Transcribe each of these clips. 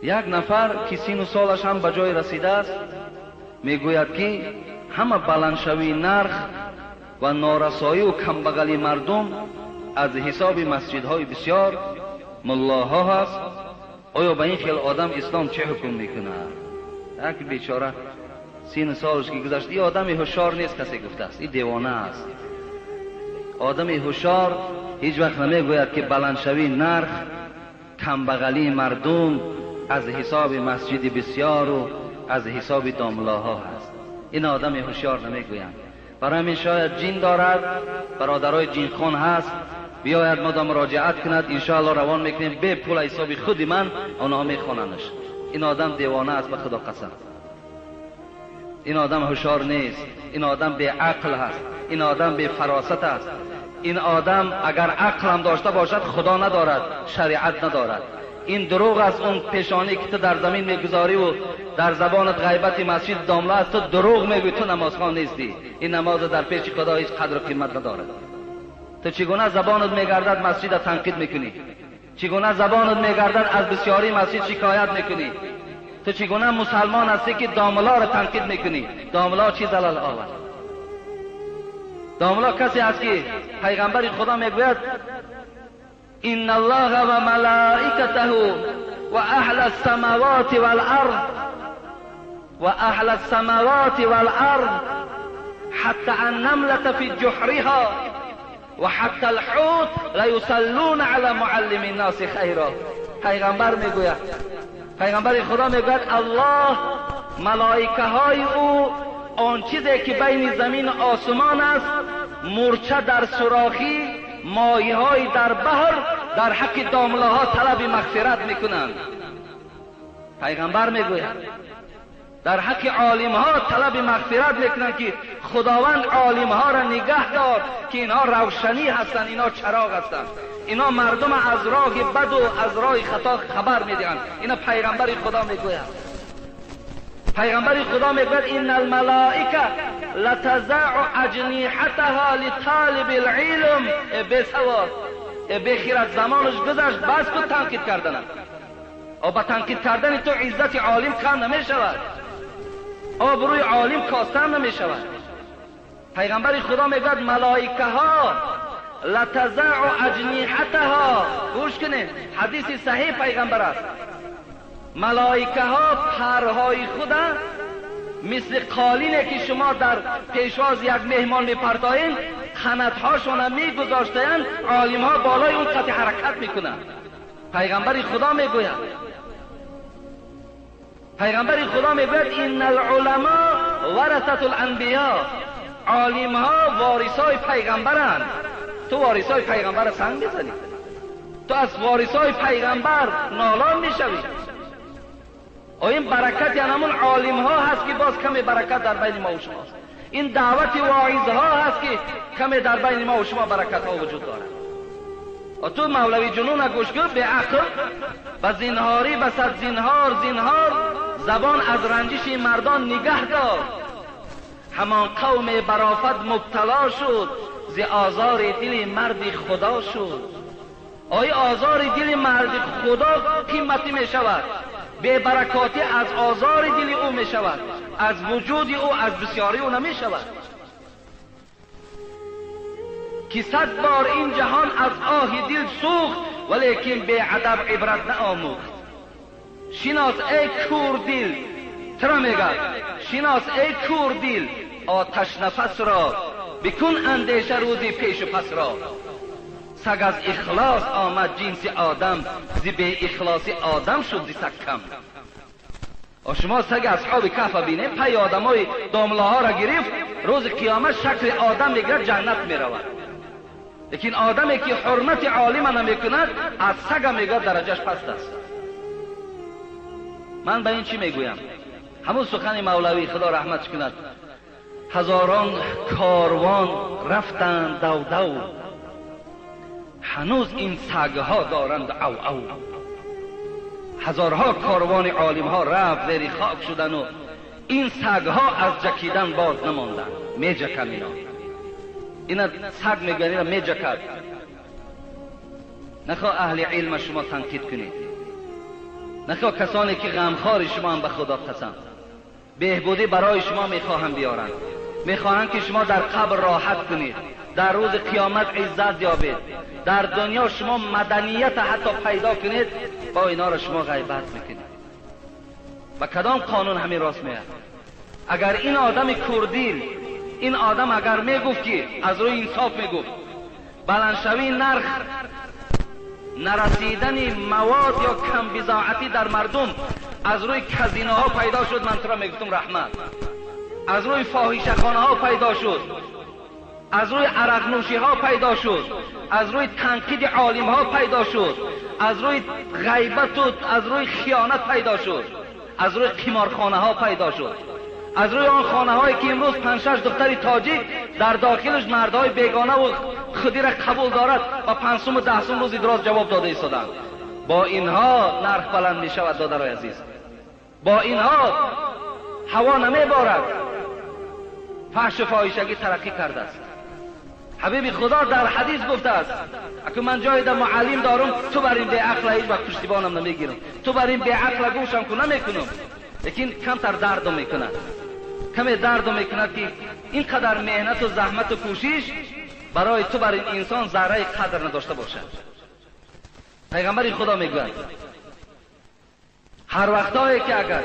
یک نفر که سین و سالش هم به جای رسیده است میگوید که همه بلندشوی نرخ و نارسایی و کمبغلی مردم از حساب مسجدهای بسیار ملاها هست. آیا به این خیل آدم اسلام چه حکم میکنه؟ یک بیچاره سین سالش که گذشت، این آدم هوشیار نیست کسی گفته است، این دیوانه است. آدم هوشیار هیچ وقت نمیگوید که بلندشوی نرخ کمبغلی مردم از حساب مسجد بسیار و از حساب داملاها هست. این آدم هوشیار نمیگوید. برای همین شاید جین دارد، برادرای جین خون هست، بیاید ما مراجعت کند، انشاءالله روان میکنیم به پول حساب خودی من آنها میخواننش. این آدم دیوانه است به خدا قسم. این آدم هوشیار نیست، این آدم بی عقل هست، این آدم بی فراست است. این آدم اگر عقل هم داشته باشد خدا ندارد، شریعت ندارد. این دروغ است. اون پیشانی که تو در زمین میگذاری و در زبانت غیبت مسجد داملا است، تو دروغ میگوی، تو نمازخوان نیستی. این نماز در پیش خدا هیچ قدر و قیمت ندارد. تو چگونه زبانت میگردد مسجد تنقید میکنی؟ چگونه زبانت میگردد از بسیاری مسجد شکایت میکنی؟ تو چگونه مسلمان هستی که داملا را تنقید میکنی؟ داملا چی زلال آورد؟ داملا کسی است که پیغمبر خدا میگوید ان الله و ملائکته و اهل السماوات والارض و اهل السماوات والارض حتى النملة في جحرها و حتی الحوت لیصلون علی معلم الناس خیرا. پیغمبر میگوید، پیغمبر خدا میگوید الله، ملائکه های او، آن چیزی که بین زمین و آسمان است، مورچه در سوراخی، ماهی های در بحر، در حق داملاها طلب مغفرت میکنند. پیغمبر میگوید در حق عالم ها طلب مغفرت میکنند که خداوند عالم ها را نگه دار که اینها روشنی هستند، اینها چراغ هستند، اینها مردم از راه بد و از راه خطا خبر میدهند. اینا پیغمبر خدا میگوید. پیغمبر خدا میگوید ان الملائکه لتضع اجنحتها لطالب العلم. به سواد بخیرت زمانش گذشت، بس تو تنقید کردن و با تنقید کردن تو عزت عالم کم نمی شود، آبروی عالم کاستن نمی شود. پیغمبر خدا میگوید ملائکه ها لتضع اجنحتها. گوش کنید، حدیث صحیح پیغمبر است. ملائکه ها پرهای خود مثل قالینه که شما در پیشواز یک مهمان میپرتایین، قناتهاشون میگذاشتند، عالم ها بالای اون قطع حرکت میکنند. پیغمبر خدا میگوید، پیغمبر خدا میگوید ان العلماء ورثة الانبیاء. عالم ها وارثای پیغمبرند. تو وارثای پیغمبر سنگ بزنی، تو از وارثای پیغمبر نالان میشوی. این برکت یعنی همون عالم ها هست که باز کمی برکت در بین ما و شما است. این دعوت واعظ ها هست که کمی در بین ما و شما برکت ها وجود دارد. و تو مولوی جنون گوش کن، به عقل و زنهاری و صد زنهار زبان از رنجش مردان نگه دار. همان قوم برافت مبتلا شد، ز آزار دل مرد خدا شد. آیا آزار دل مرد خدا قیمتی می شود؟ بے برکاتی از آزار دل او می شود، از وجود او، از بسیاری او نمی شود. که 100 بار این جهان از آه دل سوخت، ولیکن به ادب عبرت نآموخت. شناس ای کور دل، ترا میگه شناس ای کور دل، آتش نفس را بکن اندیشه روزی پیش و پس را. سگ از اخلاص آمد جنس آدم، زی به اخلاص آدم شد زی سگ کم. و شما سگ اصحاب کهف بینه، پی آدمای داملاها را گرفت، روز قیامت شکل آدم میگرد، جنت میرود. لیکن آدمی که حرمت عالم نمیکند، از سگ میگرد درجهش پست است. من به این چی میگویم؟ همون سخن مولوی خدا رحمت کند، هزاران کاروان رفتند دو دو، هنوز این سگها دارند او او. هزارها کاروان عالم ها رفت زیر خاک شدن و این سگها از جکیدن باز نماندن. می جکن اینا سگ میگن، اینا می جکد. نخواه اهل علم شما تنقید کنید. نخواه کسانی که غمخوار شما هم به خدا قسم بهبودی برای شما میخواهم بیارند، میخواهند که شما در قبر راحت کنید، در روز قیامت عزت یابید، در دنیا شما مدنیت حتی پیدا کنید، با اینا را شما غیبت میکنید. و کدام قانون همین راست میاد؟ اگر این آدم کردیل، این آدم اگر میگفت که از روی انصاف میگفت بلندشوی نرخ نرسیدن مواد یا کم بضاعتی در مردم از روی کازینوها پیدا شد، من تو را میگفتم رحمت. از روی فاحشه‌خانه ها پیدا شد، از روی عرق نوشی ها پیدا شد، از روی تنقید عالم ها پیدا شد، از روی غیبت و از روی خیانت پیدا شد، از روی قمارخانه ها پیدا شد، از روی آن خانه هایی که امروز 5-6 دختر تاجیک در داخلش مردهای بیگانه و خودی را قبول دارد و 5 و 10 روز دراز جواب داده ایستادند. با اینها نرخ بلند می شود دادرای عزیز، با اینها هوا نمی بارد، فحش و فاحشگی ترقی کرده است. حبیب خدا در حدیث گفته است اگه من جای در معلم دارم تو بر این بی عقل هیچ وقت پشتیبانم نمیگیرم، تو بر این بی عقل گوشم کنم نمیکنم، لیکن کمتر درد میکنه، کمی درد میکنه که اینقدر مهنت و زحمت و کوشش برای تو بر این انسان ذره قدر نداشته باشد. پیغمبر خدا میگوید هر وقتایی که اگر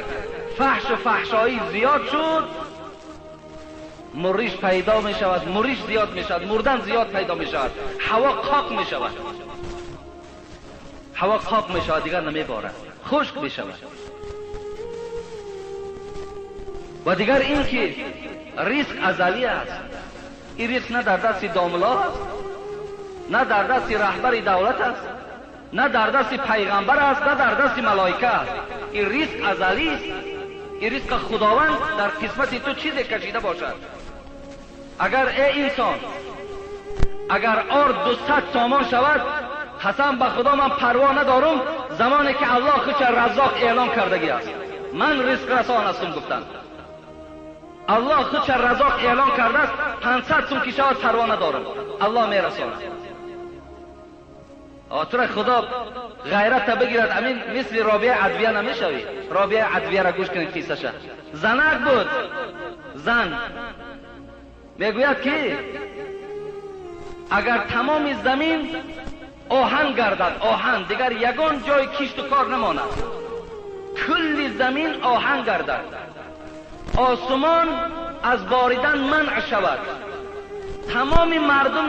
فحش و فحشایی زیاد شد مریش پیدا می شود، مریش زیاد می شود، مردن زیاد پیدا می شود، هوا قاق می شود، هوا قاق می شود، دیگر نمی بارد، خشک می شود. و دیگر این که ریسک ازلی است، این ریسک نه در دست داملا است، نه در دست رهبر دولت است، نه در دست پیغمبر است، نه در دست ملائکه است. این ریسک ازلی است، این ریسک خداوند در قسمت تو چیزی کشیده باشد. اگر ای انسان اگر آرد 200 تومان شود، قسم به خدا من پروا ندارم زمانی که الله خودش رزاق اعلام کردگی است. من رزق رسان هستم گفتند. الله خودش رزاق اعلام کرده است، 500 تومان که شود پروا ندارم، الله میرساند. تو خدا غیرت بگیرد، امین مثل رابعه عدویه نمیشوی. رابعه عدویه را گوش کنید قصه‌ش. زنک بود، زن میگوید که اگر تمام زمین آهن گردد، آهن دیگر یگان جای کشت و کار نماند، کل زمین آهن گردد، آسمان از باریدن منع شود، تمام مردم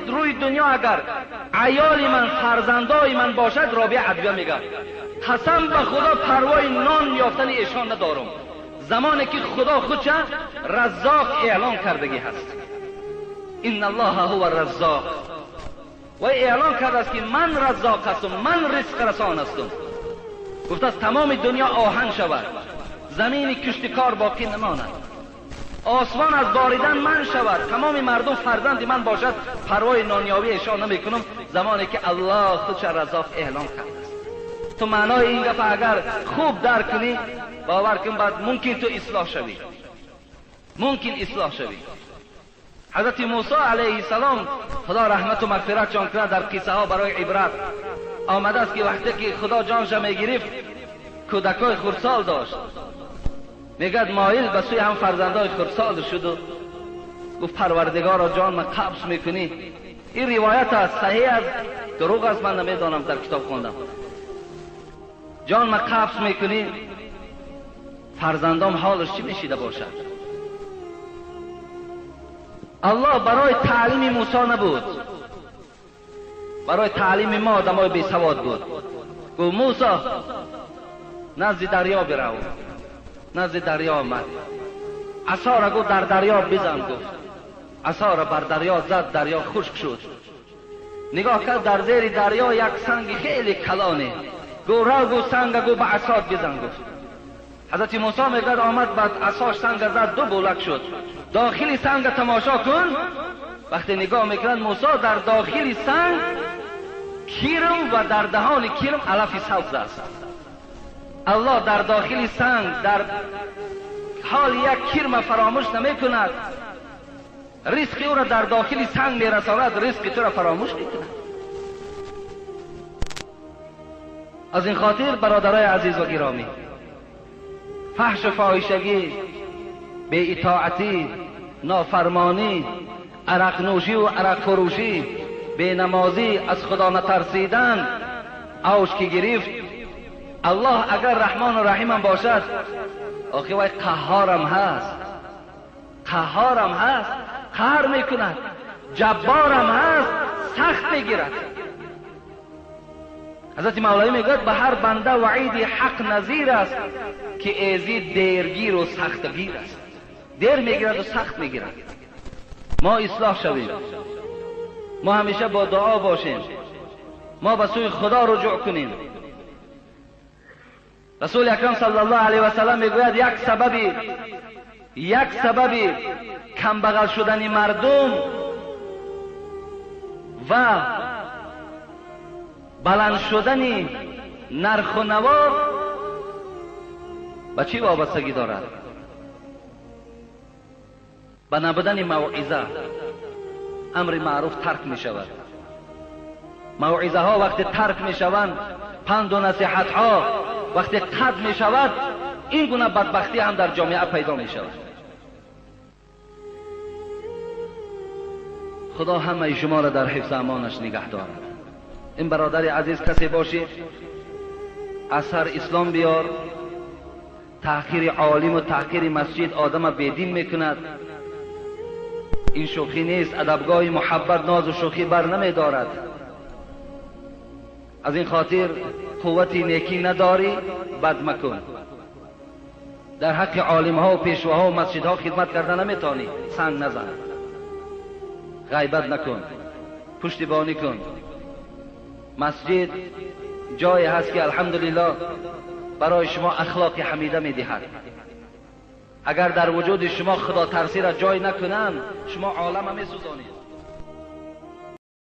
روی دنیا اگر عیال من فرزندای من باشد، رابعه عدویه میگه قسم به خدا پروای نان یافتن ایشان ندارم، زمانی که خدا خودش رزاق اعلان کردگی هست. ان الله هو الرزاق، و اعلان کرده است که من رزاق هستم، من رزق رسان هستم. گفته است تمام دنیا آهن شود، زمین کشتکار باقی نماند، آسمان از باریدن من شود، تمام مردم فرزند من باشد، پروای نانیابی ایشان نمیکنم، زمانی که الله خودش رزاق اعلان کرده است. تو معنای این گفت اگر خوب درک کنی، باور کن بعد ممکن تو اصلاح شوی، ممکن اصلاح شوی. حضرت موسی علیه السلام خدا رحمت و مغفرت جان کنه در قصه ها برای عبرت آمده است که وقتی که خدا جانش میگرفت کودکای خردسال داشت، میگد مایل به سوی هم فرزندای خردسال شد و گفت پروردگارا جان من قبض میکنی. این روایت است، صحیح است دروغ است من نمیدانم، در کتاب خوندم. جان من قبض میکنی، فرزندام حالش چی میشیده باشد؟ الله برای تعلیم موسی نبود، برای تعلیم ما آدمای بی سواد بود. گفت موسی نزد دریا برو، نزد دریا آمد، عصا را گفت در دریا بزن، گفت عصا را بر دریا زد، دریا خشک شد. نگاه کرد در زیر دریا یک سنگ خیلی کلانه، گفت را گفت سنگ گفت به عصا بزن، گفت. حضرت موسی میگد آمد بعد عصاش سنگ زد، 2 بولک شد. داخل سنگ تماشا کن، وقتی نگاه میکنند موسی در داخل سنگ کیرم و در دهان کیرم علف سبز است. الله در داخل سنگ در حال یک کیرم فراموش نمی کند، رزق او را در داخل سنگ میرساند، رزق تو را فراموش میکند. از این خاطر برادرای عزیز و گرامی، فحش و فاحشگی، بی اطاعتی، نافرمانی، عرق نوشی و عرق فروشی، بی نمازی، از خدا نترسیدن اوج که گرفت. الله اگر رحمان و رحیم باشد، آخه وای قهارم هست، قهارم هست، قهر میکند، جبارم هست، سخت میگیرد. حضرت مولوی میگوید به هر بنده وعید حق نظیر است که ایزی دیرگیر و سختگیر است. دیر میگیرد و سخت میگیرد. ما اصلاح شویم، ما همیشه با دعا باشیم، ما به سوی خدا رجوع کنیم. رسول اکرم صلی الله علیه و سلم میگوید یک سببی کم بغل شدن مردم و بلند شدن نرخ و نوا به چی وابستگی دارد؟ به نبودن موعظه. امر معروف ترک می شود. موعظه ها وقتی ترک می شوند، پند و نصیحت ها وقتی قطع می شود، این گونه بدبختی هم در جامعه پیدا می شود. خدا همه شما را در حفظ امانش نگه دارد. این برادر عزیز کسی باشید اثر اسلام بیار، تحقیر عالم و تحقیر مسجد آدم بیدین میکند. این شوخی نیست. ادبگاه محبت ناز و شوخی بر نمی دارد. از این خاطر قوتی نیکی نداری، بد مکن. در حق عالم ها و پیشواها و مسجد ها خدمت کردن نمیتانی، سنگ نزن، غیبت نکن، پشتیبانی کن. مسجد جایی هست که الحمدلله برای شما اخلاق حمیده میدهد. اگر در وجود شما خدا ترسی را جای نکنند، شما عالم می سوزانید.